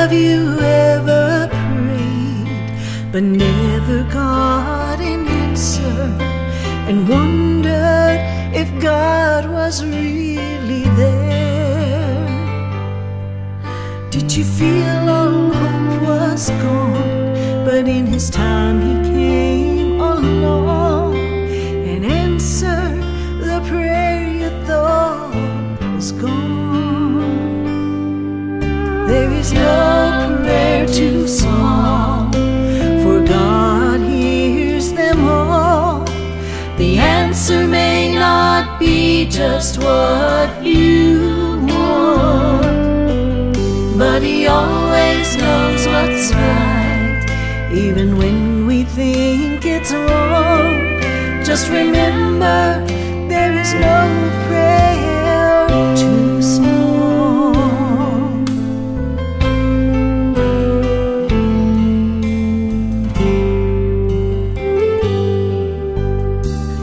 Have you ever prayed but never got an answer, and wondered if God was really there? Did you feel all hope was gone, but in His time He came along and answered the prayer you thought was gone? There is no prayer too small, for God hears them all. The answer may not be just what you want, but He always knows what's right, even when we think it's wrong. Just remember, there is no prayer too small.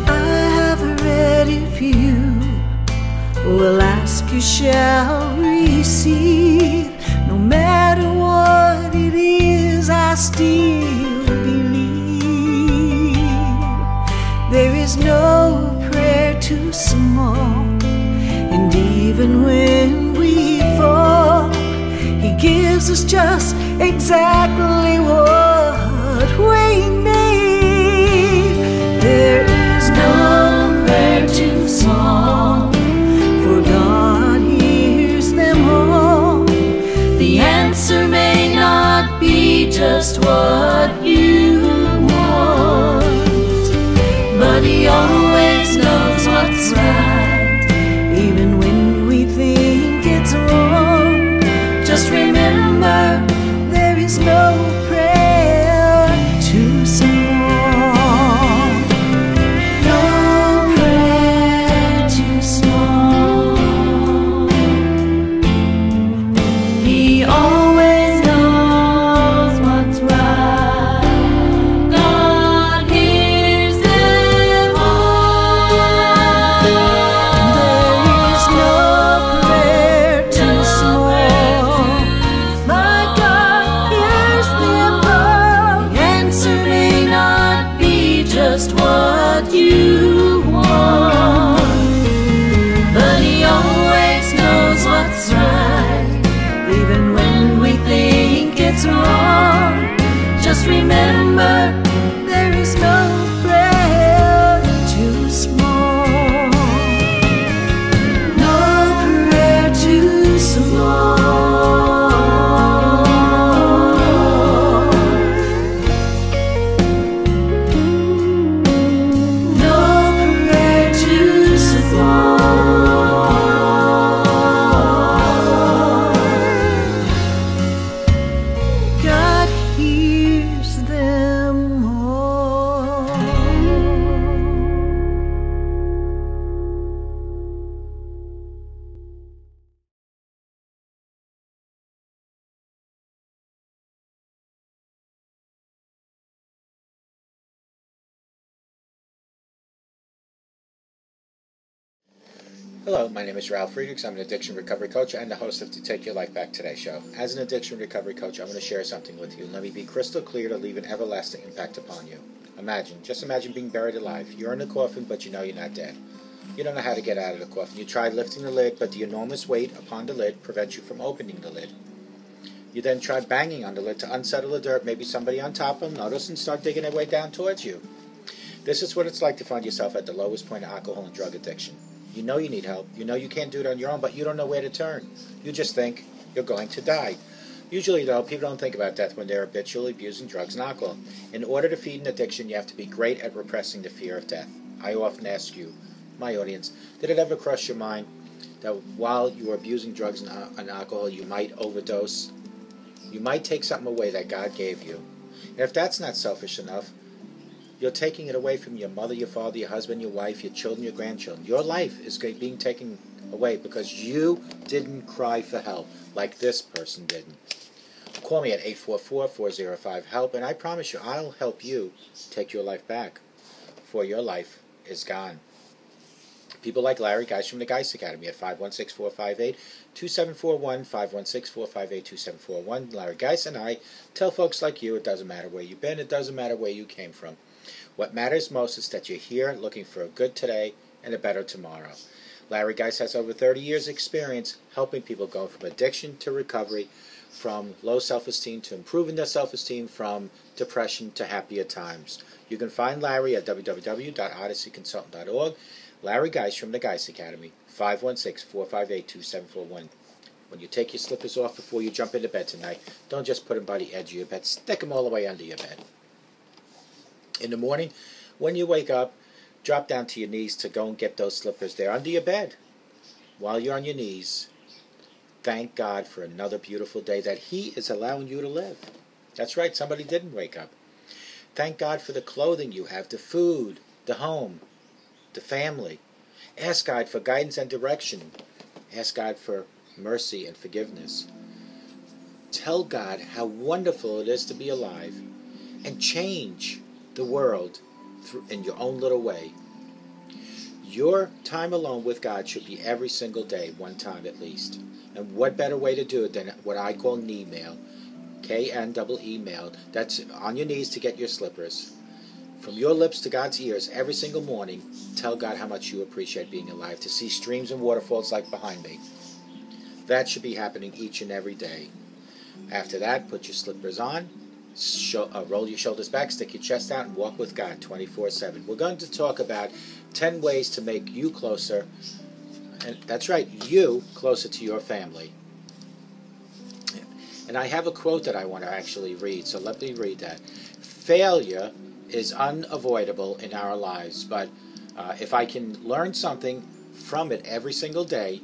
I have read, if you will ask, you shall receive. No matter what it is, I still believe. There is no prayer too small, and even when we fall, He gives us just exactly what we need. There is no prayer too small, for God hears them all. The answer may not be just what you want, but He always knows what's right, even when we think it's wrong. Just remember, there is no prayer too small. No prayer too small. He always knows what's right. God hears them all. There is no prayer too small. My God hears them all. The answer may not be just what you want, but He always knows what's right, even when we think it's wrong. Just remember, there is no prayer too small. No prayer too small. No prayer too small. God hears them all. Hello, my name is Ralf Friedrichs. I'm an addiction recovery coach and the host of the Take Your Life Back Today show. As an addiction recovery coach, I'm going to share something with you. Let me be crystal clear to leave an everlasting impact upon you. Just imagine being buried alive. You're in a coffin, but you know you're not dead. You don't know how to get out of the coffin. You tried lifting the lid, but the enormous weight upon the lid prevents you from opening the lid. You then tried banging on the lid to unsettle the dirt. Maybe somebody on top will notice and start digging their way down towards you. This is what it's like to find yourself at the lowest point of alcohol and drug addiction. You know you need help. You know you can't do it on your own, but you don't know where to turn. You just think you're going to die. Usually, though, people don't think about death when they're habitually abusing drugs and alcohol. In order to feed an addiction, you have to be great at repressing the fear of death. I often ask you, my audience, did it ever cross your mind that while you are abusing drugs and alcohol, you might overdose? You might take something away that God gave you. And if that's not selfish enough, you're taking it away from your mother, your father, your husband, your wife, your children, your grandchildren. Your life is being taken away because you didn't cry for help like this person didn't. Call me at 844-405-HELP, and I promise you I'll help you take your life back, for your life is gone. People like Larry Geis from the Geis Academy at 516-458-2741, 516-458-2741. Larry Geis and I tell folks like you, it doesn't matter where you've been, it doesn't matter where you came from. What matters most is that you're here looking for a good today and a better tomorrow. Larry Geis has over 30 years' experience helping people go from addiction to recovery, from low self-esteem to improving their self-esteem, from depression to happier times. You can find Larry at www.odysseyconsultant.org. Larry Geis from the Geis Academy, 516-458-2741. When you take your slippers off before you jump into bed tonight, don't just put them by the edge of your bed. Stick them all the way under your bed. In the morning, when you wake up, drop down to your knees to go and get those slippers. They're under your bed. While you're on your knees, thank God for another beautiful day that He is allowing you to live. That's right, somebody didn't wake up. Thank God for the clothing you have, the food, the home, the family. Ask God for guidance and direction. Ask God for mercy and forgiveness. Tell God how wonderful it is to be alive, and change the world in your own little way. Your time alone with God should be every single day, one time at least. And what better way to do it than what I call knee-mail, K-N-E-E-mail. That's on your knees to get your slippers. From your lips to God's ears every single morning, tell God how much you appreciate being alive, to see streams and waterfalls like behind me. That should be happening each and every day. After that, put your slippers on, roll your shoulders back, stick your chest out, and walk with God 24/7. We're going to talk about 10 ways to make you closer, and that's right, you closer to your family. And I have a quote that I want to actually read, so let me read that. Failure is unavoidable in our lives, but if I can learn something from it every single day,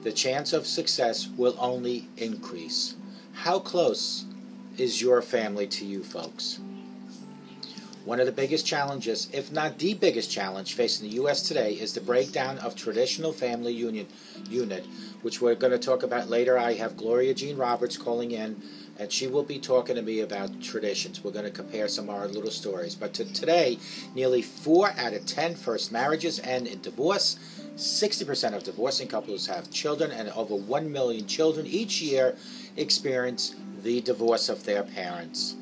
the chance of success will only increase. How close is your family to you, folks? One of the biggest challenges, if not the biggest challenge facing the U.S. today, is the breakdown of traditional family unit, which we're going to talk about later. I have GLORIA Jean Roberts calling in, and she will be talking to me about traditions. We're going to compare some of our little stories. But today, nearly 4 out of 10 first marriages end in divorce. 60% of divorcing couples have children, and over 1 million children each year experience the divorce of their parents.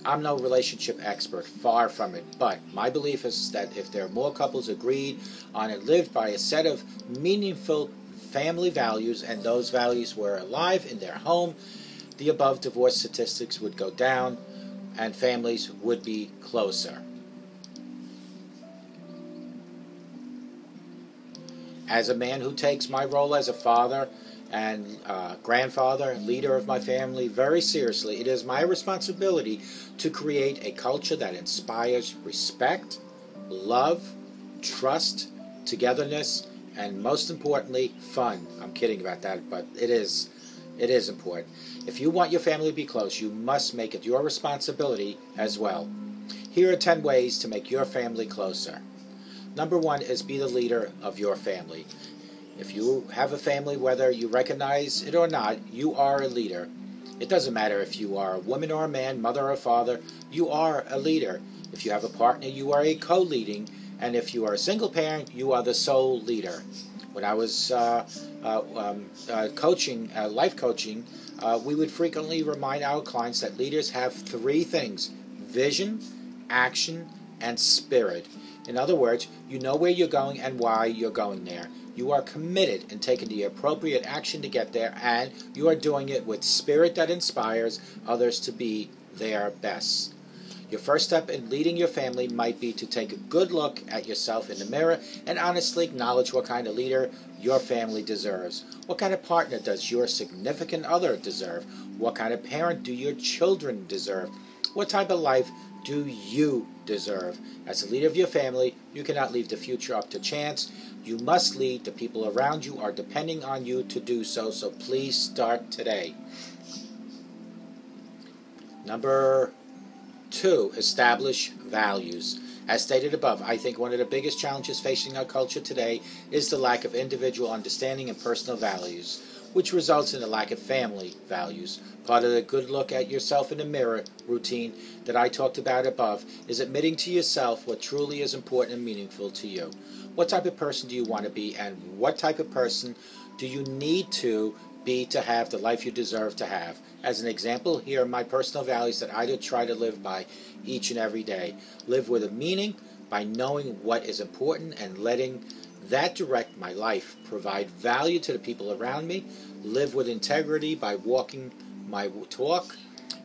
I'm no relationship expert, far from it, but my belief is that if there are more couples agreed on and lived by a set of meaningful family values, and those values were alive in their home, the above divorce statistics would go down and families would be closer. As a man who takes my role as a father and grandfather, leader of my family, very seriously, it is my responsibility to create a culture that inspires respect, love, trust, togetherness, and most importantly, fun. I'm kidding about that, but it is important. If you want your family to be close, you must make it your responsibility as well. Here are 10 ways to make your family closer. Number 1 is be the leader of your family. If you have a family, whether you recognize it or not, you are a leader. It doesn't matter if you are a woman or a man, mother or father, you are a leader. If you have a partner, you are a co-leading. And if you are a single parent, you are the sole leader. When I was coaching, life coaching, we would frequently remind our clients that leaders have 3 things: vision, action, and spirit. In other words, you know where you're going and why you're going there. You are committed in taking the appropriate action to get there, and you are doing it with spirit that inspires others to be their best. Your first step in leading your family might be to take a good look at yourself in the mirror and honestly acknowledge what kind of leader your family deserves. What kind of partner does your significant other deserve? What kind of parent do your children deserve? What type of life do you deserve? As a leader of your family, you cannot leave the future up to chance. You must lead. The people around you are depending on you to do so, so please start today. Number 2, establish values. As stated above, I think one of the biggest challenges facing our culture today is the lack of individual understanding and personal values, which results in a lack of family values. Part of the good look at yourself in the mirror routine that I talked about above is admitting to yourself what truly is important and meaningful to you. What type of person do you want to be, and what type of person do you need to be to have the life you deserve to have? As an example, here are my personal values that I do try to live by each and every day. Live with a meaning by knowing what is important and letting that direct my life. Provide value to the people around me. Live with integrity by walking my talk.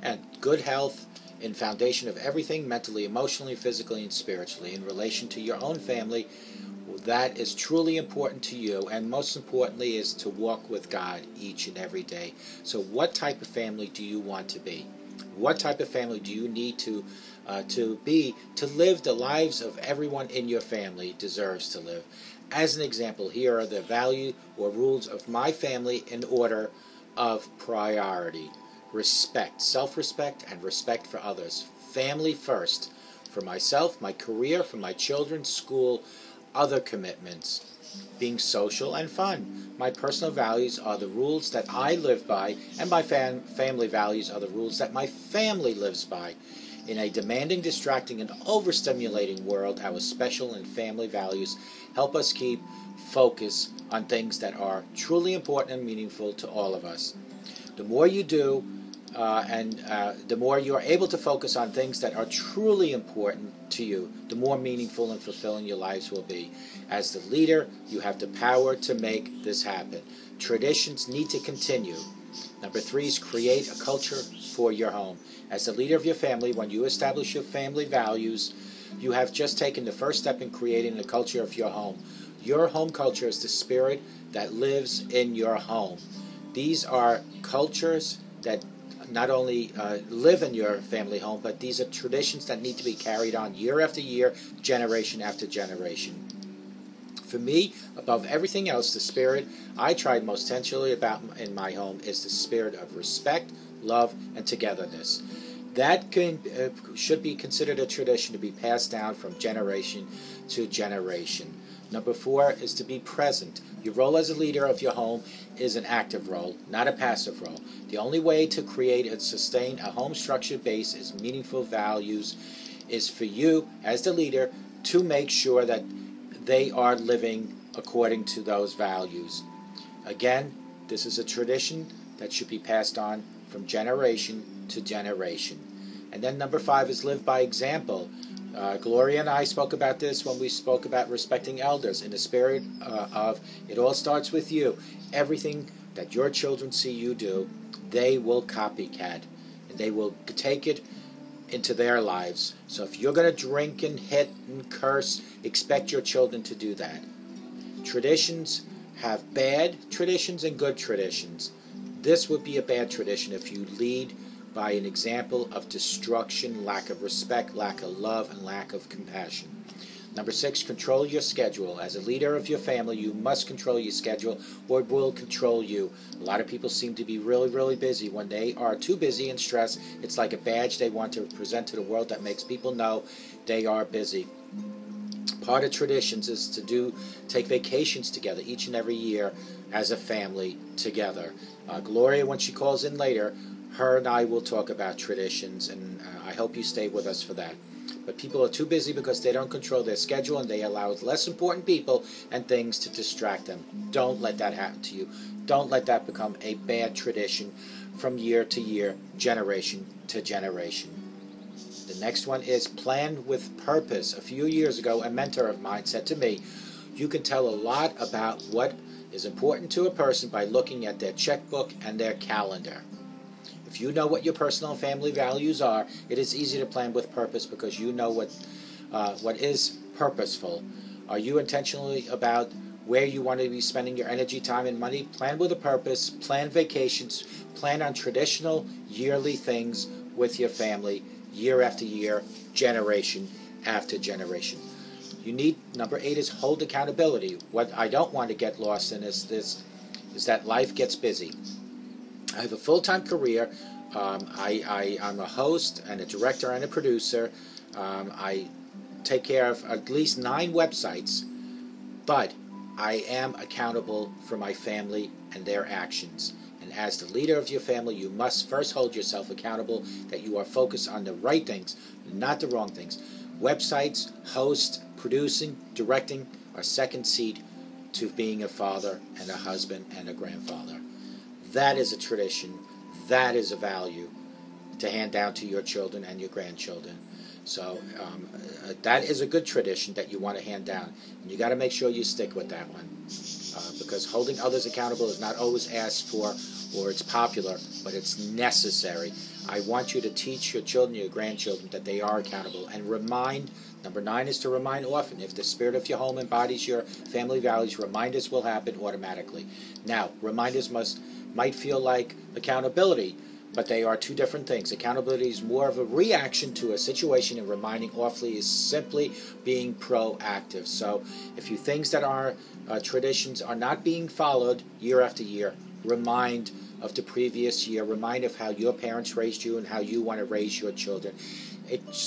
And good health in foundation of everything, mentally, emotionally, physically, and spiritually. In relation to your own family, that is truly important to you, and most importantly is to walk with God each and every day. So what type of family do you want to be? What type of family do you need to be to live the lives of everyone in your family deserves to live? As an example, here are the value or rules of my family in order of priority. Respect, self-respect, and respect for others. Family first. For myself, my career, for my children, school, other commitments. Being social and fun. My personal values are the rules that I live by, and my family values are the rules that my family lives by. In a demanding, distracting, and overstimulating world, our special and family values help us keep focus on things that are truly important and meaningful to all of us. The more you do, the more you are able to focus on things that are truly important to you, the more meaningful and fulfilling your lives will be. As the leader, you have the power to make this happen. Traditions need to continue. Number 3 is create a culture for your home. As the leader of your family, when you establish your family values, you have just taken the first step in creating the culture of your home. Your home culture is the spirit that lives in your home. These are cultures that not only live in your family home, but these are traditions that need to be carried on year after year, generation after generation. For me, above everything else, the spirit I tried most intentionally about in my home is the spirit of respect, love, and togetherness. That should be considered a tradition to be passed down from generation to generation. Number 4 is to be present. Your role as a leader of your home is an active role, not a passive role. The only way to create and sustain a home structure base is meaningful values, is for you as the leader to make sure that they are living according to those values. Again, this is a tradition that should be passed on from generation to generation. And then number 5 is live by example. GLORIA and I spoke about this when we spoke about respecting elders in the spirit of it all starts with you. Everything that your children see you do, they will copycat, and they will take it into their lives. So if you're going to drink and hit and curse, expect your children to do that. Traditions have bad traditions and good traditions. This would be a bad tradition if you lead by an example of destruction, lack of respect, lack of love, and lack of compassion. Number 6, control your schedule. As a leader of your family, you must control your schedule or it will control you. A lot of people seem to be really, really busy. When they are too busy and stressed, it's like a badge they want to present to the world that makes people know they are busy. Part of traditions is to take vacations together each and every year as a family together. GLORIA, when she calls in later, her and I will talk about traditions, and I hope you stay with us for that. But people are too busy because they don't control their schedule, and they allow less important people and things to distract them. Don't let that happen to you. Don't let that become a bad tradition from year to year, generation to generation. The next one is plan with purpose. A few years ago, a mentor of mine said to me, you can tell a lot about what is important to a person by looking at their checkbook and their calendar. If you know what your personal and family values are, it is easy to plan with purpose because you know what is purposeful. Are you intentionally about where you want to be spending your energy, time, and money? Plan with a purpose, plan vacations, plan on traditional yearly things with your family, year after year, generation after generation. You need, number 8 is hold accountability. What I don't want to get lost in is that life gets busy. I have a full-time career. I'm a host and a director and a producer. I take care of at least 9 websites, but I am accountable for my family and their actions. And as the leader of your family, you must first hold yourself accountable that you are focused on the right things, not the wrong things. Websites, host, producing, directing, are second seat to being a father and a husband and a grandfather. That is a tradition. That is a value to hand down to your children and your grandchildren. So that is a good tradition that you want to hand down. And you got to make sure you stick with that one. Because holding others accountable is not always asked for or it's popular, but it's necessary. I want you to teach your children, your grandchildren, that they are accountable. And remind, number 9 is to remind often. If the spirit of your home embodies your family values, reminders will happen automatically. Now, reminders might feel like accountability, but they are two different things. Accountability is more of a reaction to a situation, and reminding awfully is simply being proactive. So if you things that are traditions are not being followed year after year, remind of the previous year, remind of how your parents raised you and how you want to raise your children,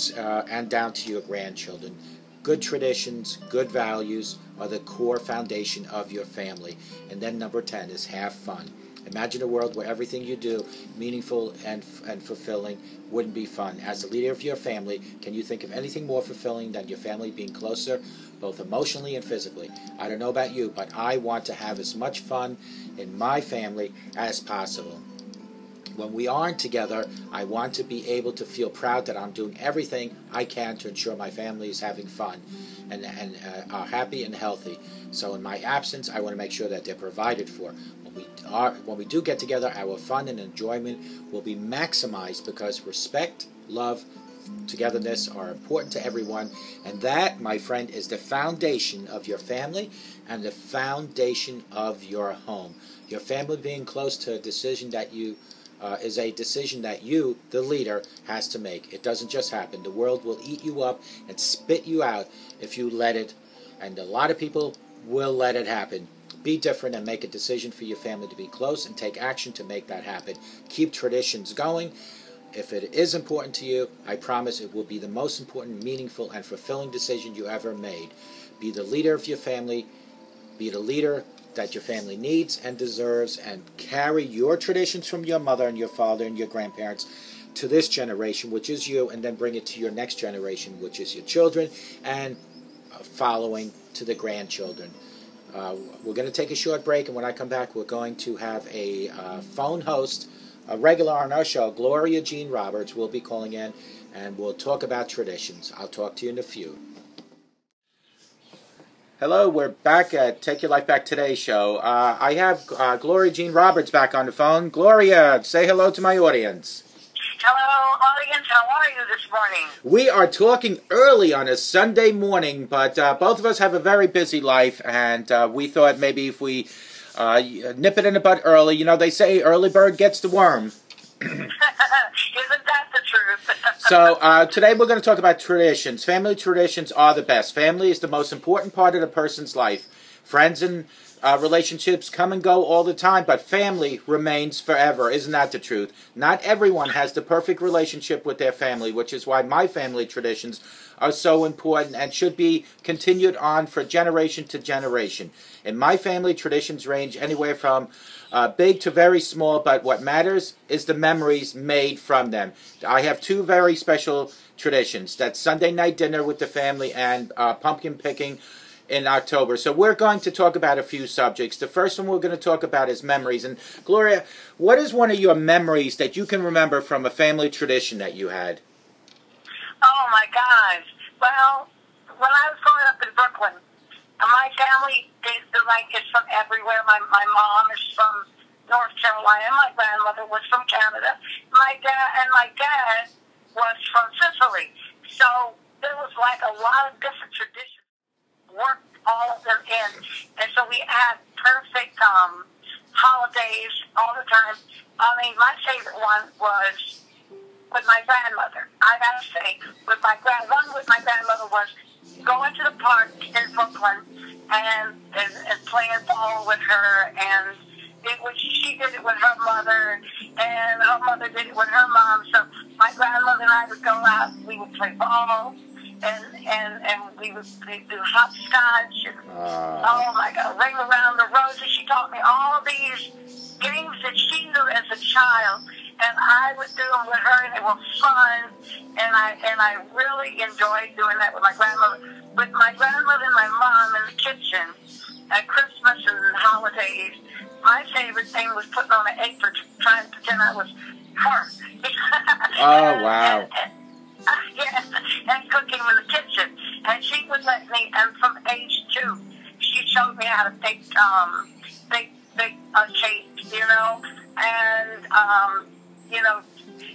and down to your grandchildren. Good traditions, good values are the core foundation of your family. And then number 10 is have fun. Imagine a world where everything you do, meaningful and fulfilling, wouldn't be fun. As the leader of your family, can you think of anything more fulfilling than your family being closer, both emotionally and physically? I don't know about you, but I want to have as much fun in my family as possible. When we aren't together, I want to be able to feel proud that I'm doing everything I can to ensure my family is having fun and are happy and healthy. So in my absence, I want to make sure that they're provided for. When we do get together, our fun and enjoyment will be maximized because respect, love, togetherness are important to everyone. And that, my friend, is the foundation of your family and the foundation of your home. Your family being close to a decision that is a decision that you, the leader, has to make. It doesn't just happen. The world will eat you up and spit you out if you let it, and a lot of people will let it happen. Be different and make a decision for your family to be close and take action to make that happen. Keep traditions going. If it is important to you, I promise it will be the most important, meaningful, and fulfilling decision you ever made. Be the leader of your family. Be the leader that your family needs and deserves, and carry your traditions from your mother and your father and your grandparents to this generation, which is you, and then bring it to your next generation, which is your children, and following to the grandchildren. We're going to take a short break, and when I come back, we're going to have a phone host, a regular on our show, Gloria Jean Roberts, will be calling in, and we'll talk about traditions. I'll talk to you in a few. Hello, we're back at Take Your Life Back Today show. I have Gloria Jean Roberts back on the phone. Gloria, say hello to my audience. Hello, audience. How are you this morning? We are talking early on a Sunday morning, but both of us have a very busy life, and we thought maybe if we nip it in the bud early, you know, they say early bird gets the worm. Isn't that the truth? So today we're going to talk about traditions. Family traditions are the best. Family is the most important part of the person's life. Friends and relationships come and go all the time, but family remains forever. Isn't that the truth? Not everyone has the perfect relationship with their family, which is why my family traditions are so important and should be continued on for generation to generation. In my family, traditions range anywhere from big to very small, but what matters is the memories made from them. I have two very special traditions. That's Sunday night dinner with the family and pumpkin picking in October. So we're going to talk about a few subjects. The first one we're going to talk about is memories. And Gloria, what is one of your memories that you can remember from a family tradition that you had? Oh, my gosh. Well, when I was growing up in Brooklyn, my family is from everywhere. My mom is from North Carolina. My grandmother was from Canada. My dad was from Sicily. So there was like a lot of different traditions. Worked all of them in, and so we had perfect holidays all the time. I mean, my favorite one was with my grandmother. I gotta say, with my grandmother was going to the park in Brooklyn and playing ball with her, and she did it with her mother, and her mother did it with her mom. So my grandmother and I would go out, we would play ball. And we would do hopscotch and oh my God, ring around the roses. She taught me all these games that she knew as a child, and I would do them with her, and they were fun, and I really enjoyed doing that with my grandmother. With my grandmother and my mom in the kitchen at Christmas and holidays, my favorite thing was putting on an apron, trying to pretend I was her. Oh, wow. Yes, and cooking in the kitchen. And she would let me, and from age 2, she showed me how to bake cakes, you know, and, you know,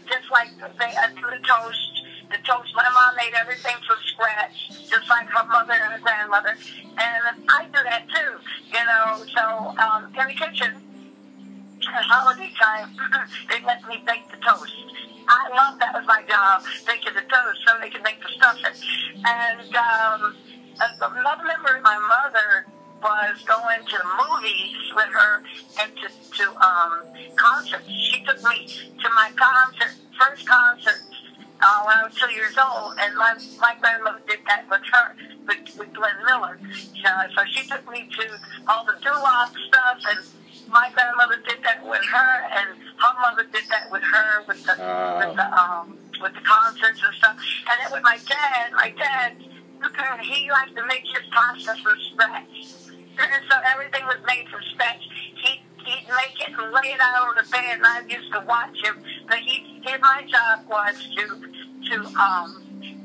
just like do the toast. The toast, my mom made everything from scratch, just like her mother and her grandmother. And I do that too, you know. So in the kitchen, at holiday time, they let me bake the toast. I love that was my job, baking the toast so they could make the stuffing. And another memory of my mother was going to the movies with her and to concerts. She took me to my first concert when I was 2 years old, and my grandmother did that with her, with Glenn Miller. So she took me to all the doo-wop stuff, and my grandmother did that with her, and her mother did that with her, with the concerts and stuff. And then with my dad, he liked to make his pasta from scratch. And so everything was made from scratch. He'd make it and lay it out on the bed, and I used to watch him. But my job was to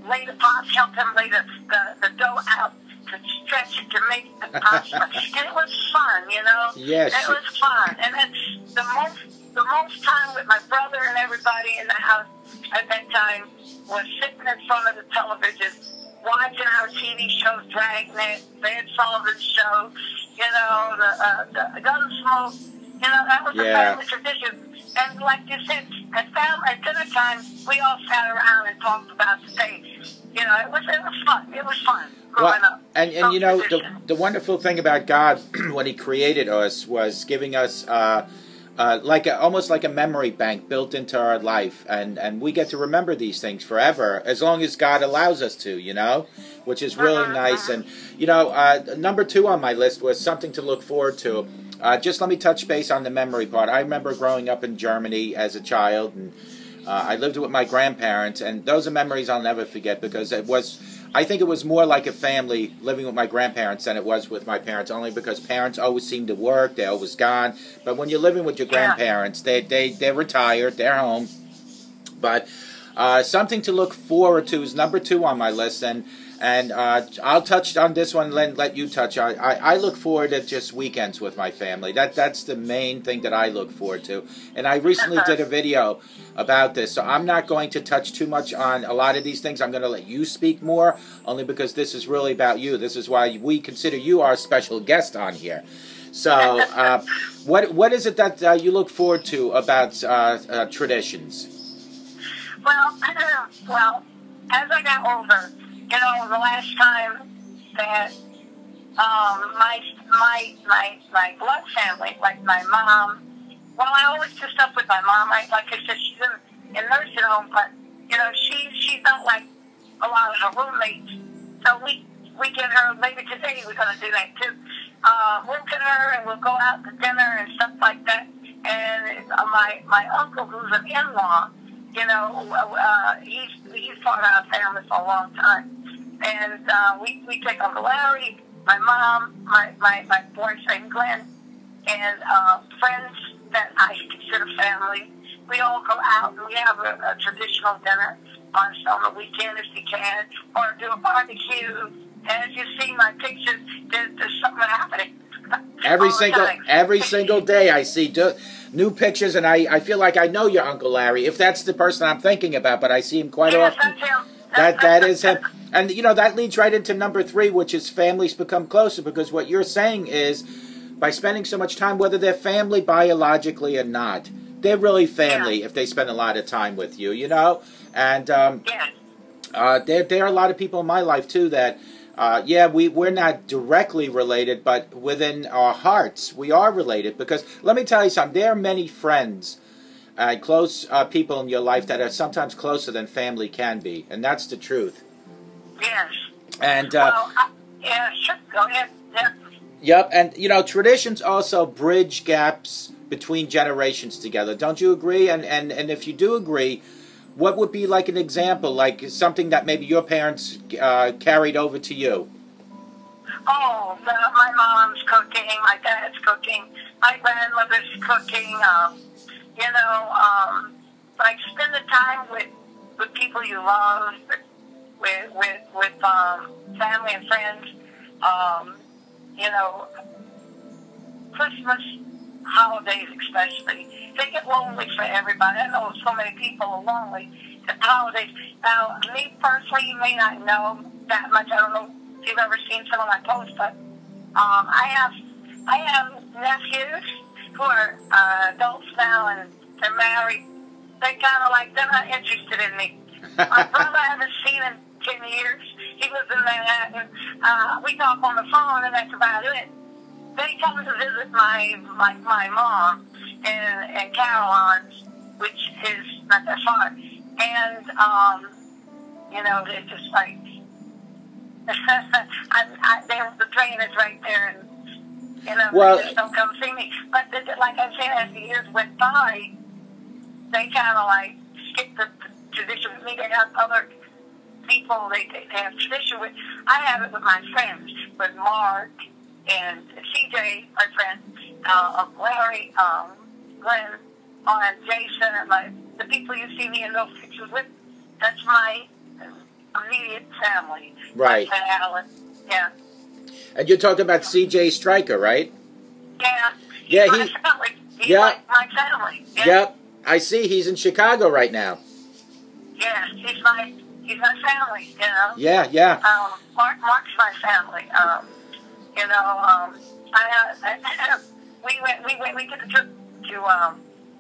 lay the pasta, help him lay the dough out, to stretch it, to make the pasta. And it was fun, you know? Yes. It was fun. And then the most time with my brother and everybody in the house at that time was sitting in front of the television, watching our TV shows, Dragnet, Ed Sullivan's show, you know, the Gunsmoke. You know, that was the family tradition. And like you said, at dinner time, we all sat around and talked about the day. You know, it was fun. It was fun growing up. And you know, the wonderful thing about God when He created us was giving us almost like a memory bank built into our life, and we get to remember these things forever as long as God allows us to, you know, which is really nice. And you know, number 2 on my list was something to look forward to. Just let me touch base on the memory part. I remember growing up in Germany as a child, and I lived with my grandparents, and those are memories I'll never forget, because I think it was more like a family living with my grandparents than it was with my parents, only because parents always seem to work, they're always gone. But when you're living with your grandparents, they're retired, they're home. But something to look forward to is number 2 on my list, and I'll touch on this one, let you touch. I look forward to just weekends with my family. That's the main thing that I look forward to. And I recently did a video about this, so I'm not going to touch too much on a lot of these things. I'm going to let you speak more, only because this is really about you. This is why we consider you our special guest on here. So what is it that you look forward to about traditions? Well, as I got older, you know, the last time that my blood family, like my mom, well, I always do stuff with my mom. Like I said, she's in nursing home, but you know, she's not like a lot of her roommates. So we get her. Maybe today we're gonna do that too. We'll get her and we'll go out to dinner and stuff like that. And my uncle, who's an in-law, you know, he's part of our family for a long time. And we take Uncle Larry, my mom, my boyfriend Glenn, and friends that I consider family. We all go out and we have a traditional dinner on the weekend if you can, or do a barbecue. And as you see my pictures, there's something happening. Every single day I see new pictures, and I feel like I know your Uncle Larry, if that's the person I'm thinking about, but I see him quite often. That's him. That is him. And, you know, that leads right into number 3, which is families become closer, because what you're saying is, by spending so much time, whether they're family biologically or not, they're really family if they spend a lot of time with you, you know? And there are a lot of people in my life, too, that, we're not directly related, but within our hearts, we are related. Because, let me tell you something, there are many friends and close people in your life that are sometimes closer than family can be, and that's the truth. Yes. And sure. Go ahead. Yeah. Yep, and you know, traditions also bridge gaps between generations together. Don't you agree? And if you do agree, what would be like an example, like something that maybe your parents carried over to you? Oh, my mom's cooking, my dad's cooking, my grandmother's cooking. Like spend the time with people you love, with family and friends. Christmas holidays especially, they get lonely for everybody. I know so many people are lonely at holidays. Now, me personally, you may not know that much. I don't know if you've ever seen some of my posts, but I have nephews who are adults now and they're married. They kind of like, they're not interested in me. My brother I haven't seen in 10 years. He lives in Manhattan. We talk on the phone and that's about it. They come to visit my mom in Caroline's, which is not that far. And, they're just like, the train is right there, and, well, they just don't come see me. But like I said, as the years went by, they kind of like skipped the tradition with me. They have other people they have tradition with. I have it with my friends, with Mark and CJ, my friend, Larry, Glenn, and Jason, and the people you see me in those pictures with. That's my immediate family. Right. My Alan. Yeah. And you're talking about CJ Stryker, right? Yeah. Yeah, my family. He's yeah. like my family. Yeah. Yep. I see. He's in Chicago right now. Yeah, he's my family. You know. Yeah, yeah. Mark's my family. We took a trip to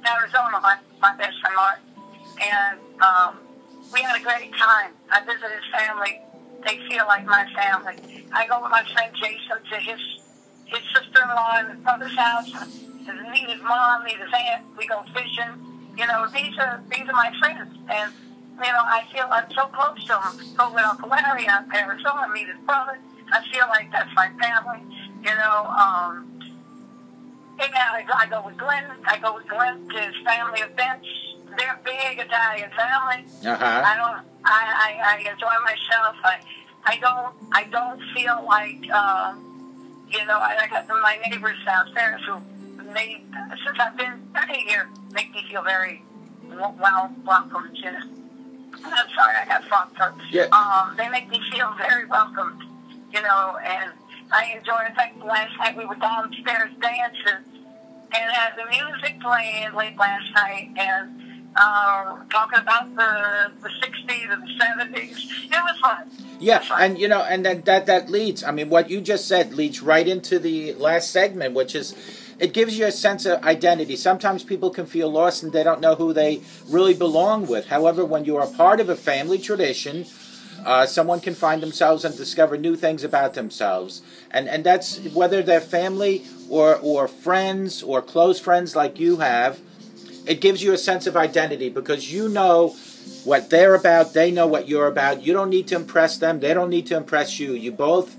Arizona. My best friend Mark, and we had a great time. I visited his family. They feel like my family. I go with my friend Jason to his sister-in-law and his brother's house. Meet his mom, meet his aunt. We go fishing. These are my friends, and I feel I'm so close to them. Go with Uncle Larry out in Arizona, meet his brother. I feel like that's my family. I go with Glenn. I go with Glenn to his family events. They're big Italian family. I enjoy myself. I don't feel like I got my neighbors downstairs who since I've been here, make me feel very welcomed. I'm sorry, I got frog throat. Yeah. They make me feel very welcomed, and I enjoy it. In fact, last night we were downstairs dancing and had the music playing late last night and talking about the 60s and the 70s. It was fun. Yeah, and and then that leads, what you just said leads right into the last segment, which is, it gives you a sense of identity. Sometimes people can feel lost and they don't know who they really belong with. However, when you are part of a family tradition, someone can find themselves and discover new things about themselves. And that's whether they're family or friends or close friends like you have. It gives you a sense of identity because you know what they're about, they know what you're about. You don't need to impress them, they don't need to impress you. You both,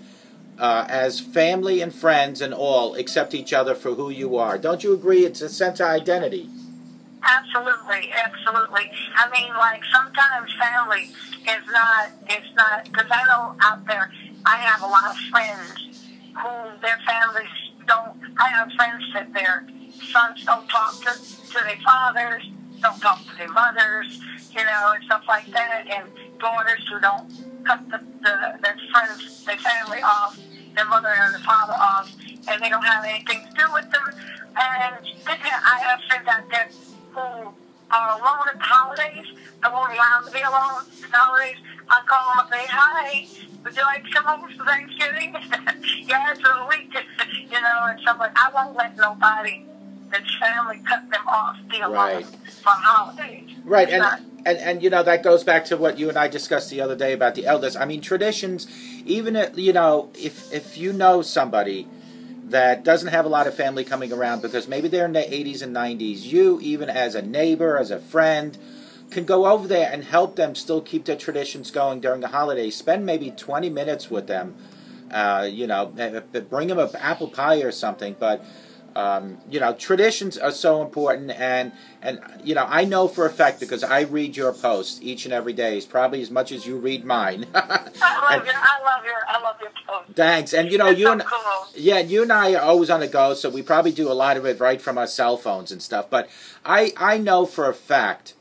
as family and friends and all, accept each other for who you are. Don't you agree? It's a sense of identity. Absolutely, absolutely. Sometimes family is not, because I know out there, I have a lot of friends who their families don't, I have friends that their sons don't talk to their fathers, don't talk to their mothers, and stuff like that, and daughters who don't cut their friends, their family off, their mother and their father off, and they don't have anything to do with them. And I have friends out there who are alone at the holidays. I won't allow them to be alone at the holidays. I call them up and say, hi, would you like to come over for Thanksgiving? Yeah, it's a week, and stuff like that. I won't let nobody that's family cut them off, be alone for holidays. Right, and that goes back to what you and I discussed the other day about the elders. Traditions, even if you know somebody that doesn't have a lot of family coming around because maybe they're in their 80s and 90s, you, even as a neighbor, as a friend, can go over there and help them still keep their traditions going during the holidays. Spend maybe 20 minutes with them, bring them an apple pie or something, but You know, traditions are so important, and you know, I know for a fact because I read your posts each and every day, is probably as much as you read mine. I love your posts. Thanks, and you know, It's so cool. yeah, you and I are always on the go, so we probably do a lot of it right from our cell phones and stuff. But I know for a fact,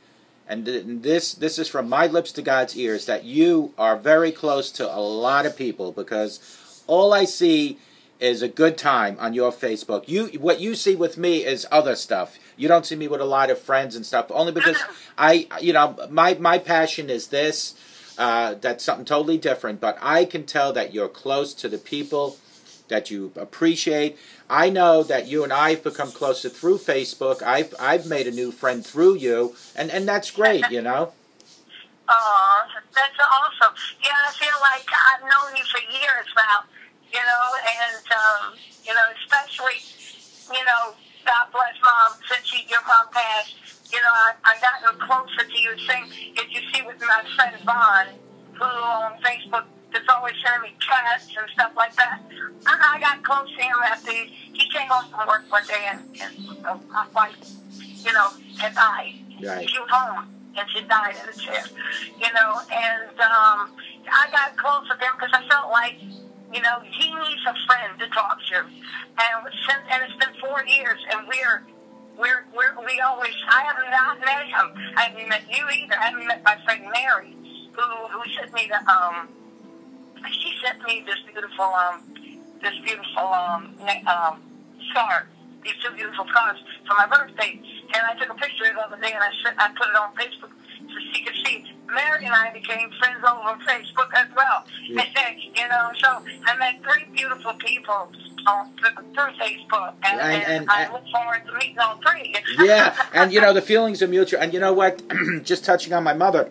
and this is from my lips to God's ears, that you are very close to a lot of people, because all I see is a good time on your Facebook. What you see with me is other stuff. You don't see me with a lot of friends and stuff, only because you know, my passion is this. That's something totally different, but I can tell that you're close to the people that you appreciate. I know that you and I have become closer through Facebook. I've made a new friend through you, and that's great, you know. Oh, that's awesome. Yeah, I feel like I've known you for years now. You know, and, you know, especially, you know, God bless Mom, since your mom passed, you know, I've gotten closer to you since, as you see with my friend Vaughn, who on Facebook is always sending me chats and stuff like that. I got close to him after he came home from work one day, and my wife, you know, had died. Right. She was home, and she died in a chair, you know, and I got close with him because I felt like, you know, he needs a friend to talk to, and it's been 4 years, and we always. I have not met him. I haven't met you either. I haven't met my friend Mary, who sent me she sent me this beautiful scar, these two beautiful scars for my birthday, and I took a picture the other day, and I put it on Facebook so she could see. Mary and I became friends over Facebook as well. Yeah. You know, so I met 3 beautiful people through Facebook, and I look forward to meeting all 3. Yeah, and you know, the feelings are mutual. And you know what? Just touching on my mother,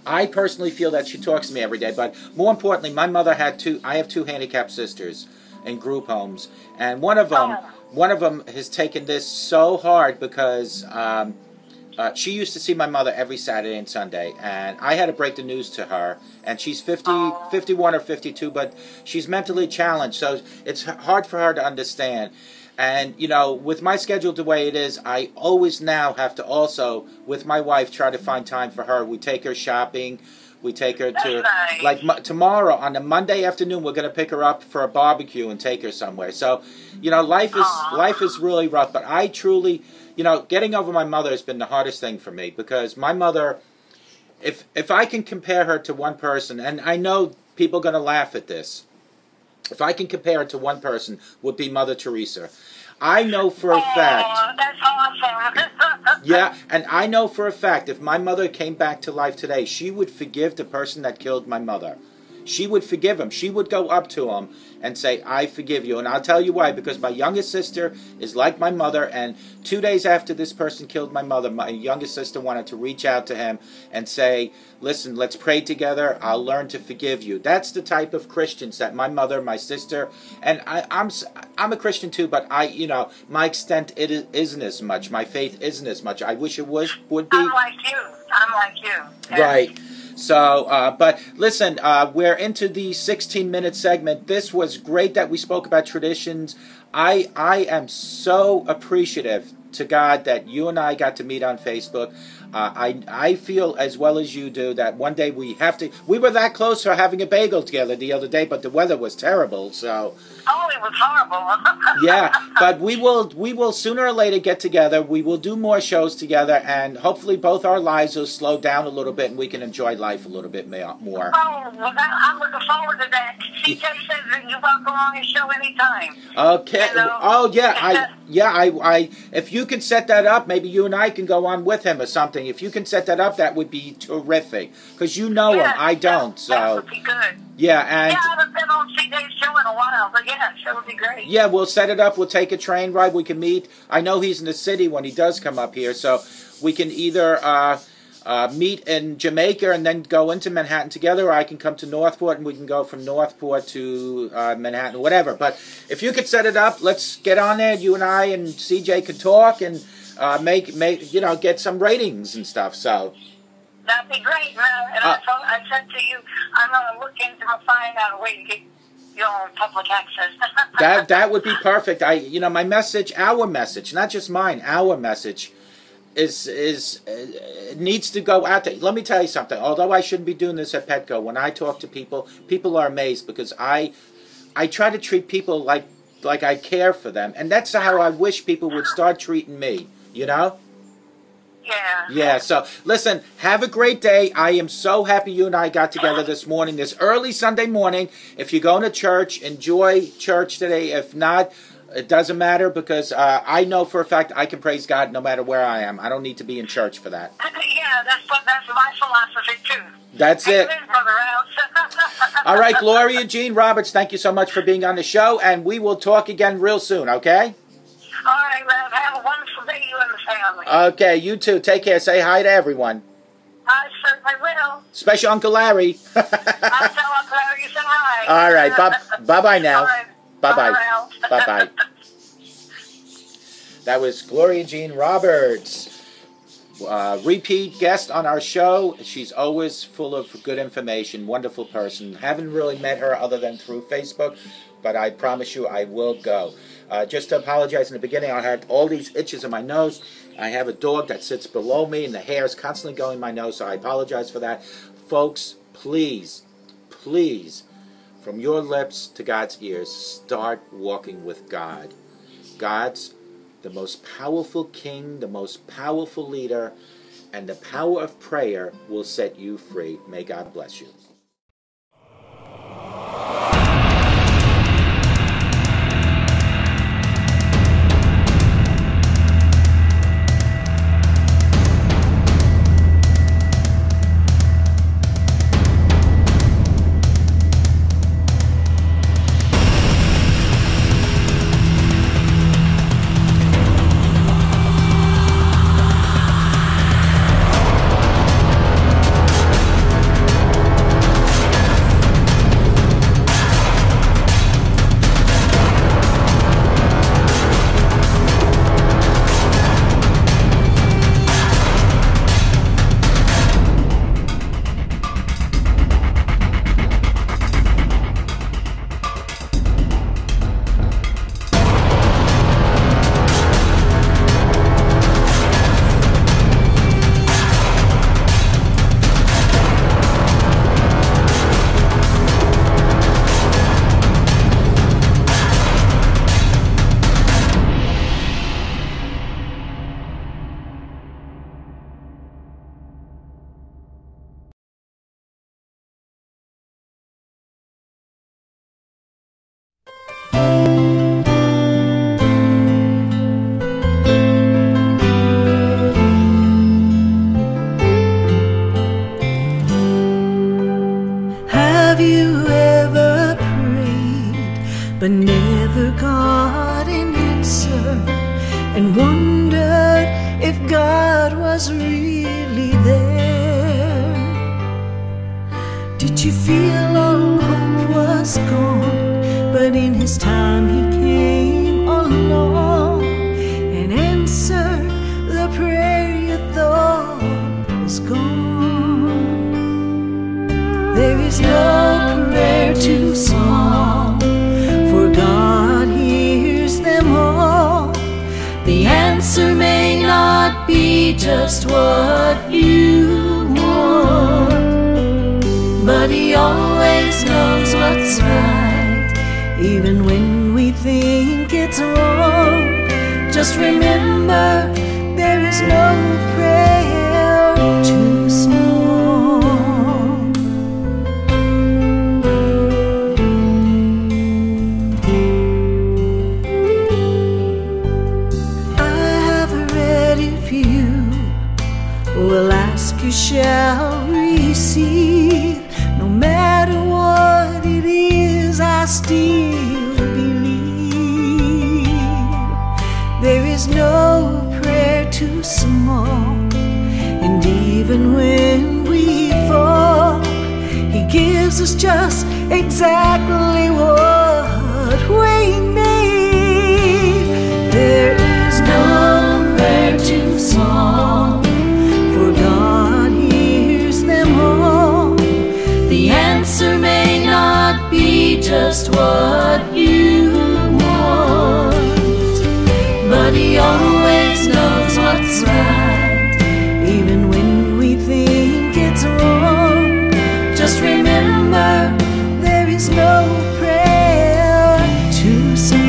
I personally feel that she talks to me every day. But more importantly, my mother I have 2 handicapped sisters in group homes, and one of them has taken this so hard because she used to see my mother every Saturday and Sunday, and I had to break the news to her, and she's 51 or 52, but she's mentally challenged, so it's hard for her to understand. And, you know, with my schedule the way it is, I always now have to also, with my wife, try to find time for her. We take her shopping. We take her to, like, tomorrow, on a Monday afternoon, we're going to pick her up for a barbecue and take her somewhere. So, you know, life is really rough, but I truly, you know, getting over my mother has been the hardest thing for me, because my mother, if I can compare her to one person, and I know people are going to laugh at this, if I can compare her to one person, would be Mother Teresa. I know for a fact. That's awesome. Yeah, and I know for a fact if my mother came back to life today, she would forgive the person that killed my mother. She would forgive him. She would go up to him and say, I forgive you. And I'll tell you why. Because my youngest sister is like my mother. And 2 days after this person killed my mother, my youngest sister wanted to reach out to him and say, listen, let's pray together. I'll learn to forgive you. That's the type of Christians that my mother, my sister, and I'm a Christian too, but you know, my extent isn't as much. My faith isn't as much. I wish it would be. I'm like you. Right. So, but listen, we're into the 16-minute segment. This was great that we spoke about traditions. I am so appreciative to God that you and I got to meet on Facebook. I feel as well as you do that one day we were that close to having a bagel together the other day, but the weather was terrible, so. Oh, it was horrible. Yeah, but we will sooner or later get together. We will do more shows together, and hopefully both our lives will slow down a little bit and we can enjoy life a little bit more. Oh, well, I'm looking forward to that. CJ says that you welcome on his show anytime. Okay. You know? Oh, yeah. I if you can set that up, maybe you and I can go on with him or something. If you can set that up, that would be terrific. Because you know him, I don't. So that would be good. Yeah, and I haven't been on CJ's show in a while, but yeah, that would be great. Yeah, we'll set it up. We'll take a train ride. We can meet. I know he's in the city when he does come up here, so we can either meet in Jamaica and then go into Manhattan together, or I can come to Northport and we can go from Northport to Manhattan, whatever. But if you could set it up, let's get on there. You and I and CJ could talk and get some ratings and stuff. So that'd be great, man. And I said to you, I'm gonna look into find out a way to get public access. That would be perfect. My message, our message, not just mine, our message needs to go out there. Let me tell you something. Although I shouldn't be doing this at Petco, when I talk to people, people are amazed because I try to treat people like I care for them, and that's how I wish people would start treating me. You know? Yeah. Yeah. So listen, have a great day. I am so happy you and I got together this morning, this early Sunday morning. If you're going to church, enjoy church today. If not, it doesn't matter because I know for a fact I can praise God no matter where I am. I don't need to be in church for that. Yeah, that's my philosophy too. That's it. Brother Ralph. All right, Gloria Jean Roberts, thank you so much for being on the show, and we will talk again real soon, okay? All right, Ralph. Have a wonderful day, you and the family. Okay, you too. Take care. Say hi to everyone. I certainly will. Especially Uncle Larry. I'll tell Uncle Larry you said hi. All right, bye-bye now. All right. Bye-bye. Ralph. Bye-bye. That was Gloria Jean Roberts. Repeat guest on our show. She's always full of good information. Wonderful person. Haven't really met her other than through Facebook, but I promise you I will go. Just to apologize in the beginning, I had all these itches in my nose. I have a dog that sits below me, and the hair is constantly going in my nose, so I apologize for that. Folks, please, please, from your lips to God's ears, start walking with God. God's the most powerful king, the most powerful leader, and the power of prayer will set you free. May God bless you. but never got an answer, and wondered if God was really there. Did you feel all hope was gone, but in His time He came along and answered the prayer you thought was gone? There is no prayer too small, for God hears them all. The answer may not be just what you want, but He always knows what's right, even when we think it's wrong. Just remember, there is no prayer too small. I have read if you will ask, you shall receive. No matter what it is, I still believe. There is no prayer too small, and even when we fall, He gives us just exactly what we need. There is no prayer too small, for God hears them all. The answer may not be just just what you want, but He always knows what's right, even when we think it's wrong. Just remember, there is no prayer too small.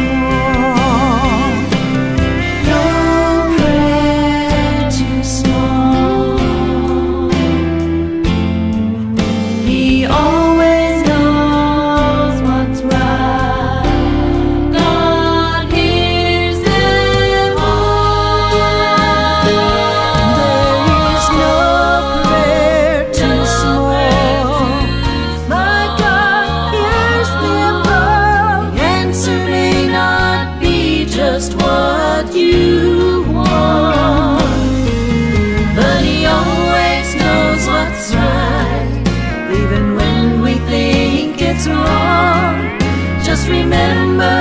No prayer too small. He always knows what's right. God hears them all. There is no prayer too small. My God hears them all. The answer may not be just what you want, but He always knows what's right, even when we think it's wrong. Just remember,